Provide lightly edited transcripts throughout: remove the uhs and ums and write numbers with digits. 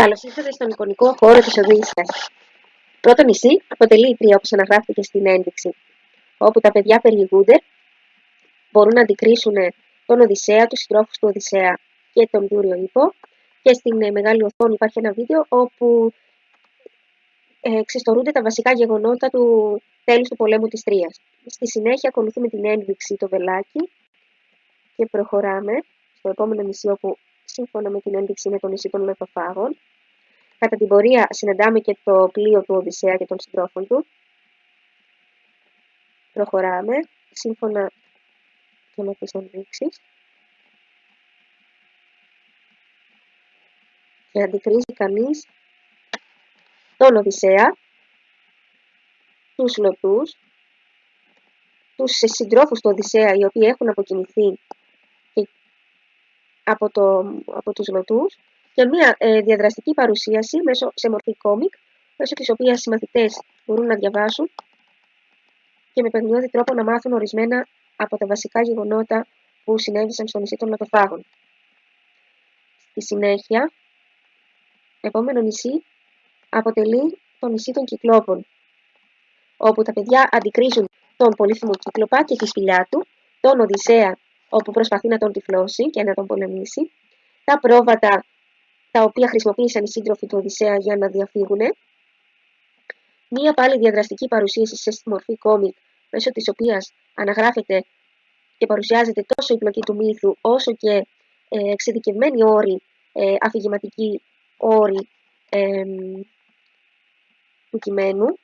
Καλώς ήρθατε στον εικονικό χώρο της Οδύσσειας. Πρώτο νησί αποτελεί η Τρία, όπως αναγράφηκε στην ένδειξη, όπου τα παιδιά περιηγούνται, μπορούν να αντικρίσουν τον Οδυσσέα, τους συντρόφους του Οδυσσέα και τον Δούριο Ίππο. Και στην μεγάλη οθόνη υπάρχει ένα βίντεο όπου ξεστορούνται τα βασικά γεγονότα του τέλους του πολέμου της Τρίας. Στη συνέχεια ακολουθούμε την ένδειξη το βελάκι και προχωράμε στο επόμενο νησί, όπου σύμφωνα με την ένδειξη είναι το νησί των Λεθοφάγων. Κατά την πορεία συναντάμε και το πλοίο του Οδυσσέα και των συντρόφων του. Προχωράμε σύμφωνα και με τις ενδείξεις. Και αντικρίζει κανείς τον Οδυσσέα, τους Λωτούς, τους συντρόφους του Οδυσσέα, οι οποίοι έχουν αποκοιμηθεί από τους Λωτούς, και μια διαδραστική παρουσίαση σε μορφή κόμικ, μέσω της οποίας οι μαθητές μπορούν να διαβάσουν και με παιχνιώδη τρόπο να μάθουν ορισμένα από τα βασικά γεγονότα που συνέβησαν στο νησί των Λεθοφάγων. Στη συνέχεια, επόμενο νησί αποτελεί το νησί των Κυκλόπων, όπου τα παιδιά αντικρίζουν τον πολύθυμο Κύκλοπα και τη σπηλιά του, τον Οδυσσέα, όπου προσπαθεί να τον τυφλώσει και να τον πολεμήσει, τα πρόβατα τα οποία χρησιμοποίησαν οι σύντροφοι του Οδυσσέα για να διαφύγουν, μία πάλι διαδραστική παρουσίαση σε μορφή κόμικ, μέσω της οποίας αναγράφεται και παρουσιάζεται τόσο η πλοκή του μύθου, όσο και εξειδικευμένοι όροι, αφηγηματικοί όροι του κειμένου,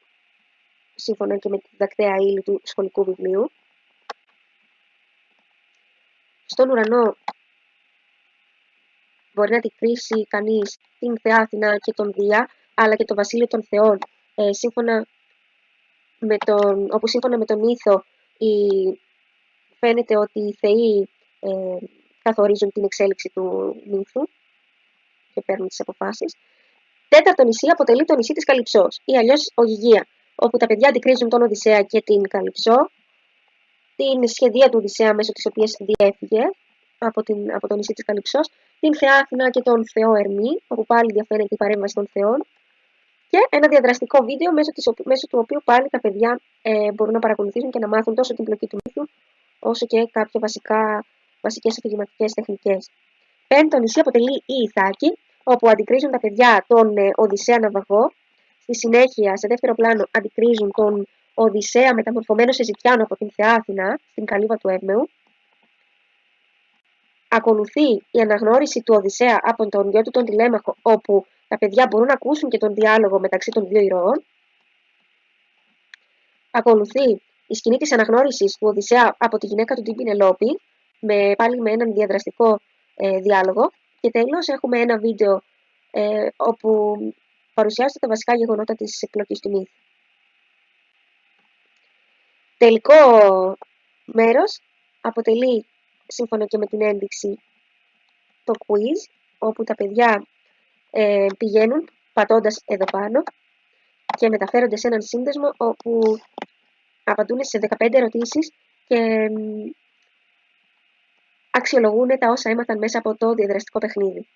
σύμφωνα και με τη διδακτέα ύλη του σχολικού βιβλίου. Στον ουρανό μπορεί να αντικρίσει κανείς την θεά Αθηνά και τον Δία, αλλά και το βασίλειο των θεών, όπου σύμφωνα με τον μύθο φαίνεται ότι οι θεοί καθορίζουν την εξέλιξη του μύθου και παίρνουν τις αποφάσεις. Τέταρτο νησί αποτελεί το νησί της Καλυψός, ή αλλιώς Ωγυγία, όπου τα παιδιά αντικρίζουν τον Οδυσσέα και την Καλυψό, την σχεδία του Οδυσσέα μέσω της οποίας διέφυγε από το νησί της Καλυψός, την θεά Αθηνά και τον θεό Ερμή, όπου πάλι διαφαίνεται η παρέμβαση των θεών, και ένα διαδραστικό βίντεο μέσω του οποίου πάλι τα παιδιά μπορούν να παρακολουθήσουν και να μάθουν τόσο την πλοκή του μύθου, όσο και κάποια βασικές αφηγηματικές τεχνικές. Πέμπτο νησί αποτελεί η Ιθάκη, όπου αντικρίζουν τα παιδιά τον Οδυσσέα ναυαγό. Στη συνέχεια, σε δεύτερο πλάνο, αντικρίζουν τον Οδυσσέα μεταμορφωμένο σε ζητιάνο από την θεά Αθηνά, στην καλύβα του Εύμεου. Ακολουθεί η αναγνώριση του Οδυσσέα από τον γιο του τον Τηλέμαχο, όπου τα παιδιά μπορούν να ακούσουν και τον διάλογο μεταξύ των δύο ηρώων. Ακολουθεί η σκηνή της αναγνώρισης του Οδυσσέα από τη γυναίκα του την Πηνελόπη, πάλι με έναν διαδραστικό διάλογο. Και τέλος έχουμε ένα βίντεο όπου παρουσιάζονται τα βασικά γεγονότα της εκπλοκής του μύθου. Τελικό μέρος αποτελεί, σύμφωνα και με την ένδειξη, το quiz, όπου τα παιδιά πηγαίνουν πατώντας εδώ πάνω και μεταφέρονται σε έναν σύνδεσμο, όπου απαντούν σε 15 ερωτήσεις και αξιολογούν τα όσα έμαθαν μέσα από το διαδραστικό παιχνίδι.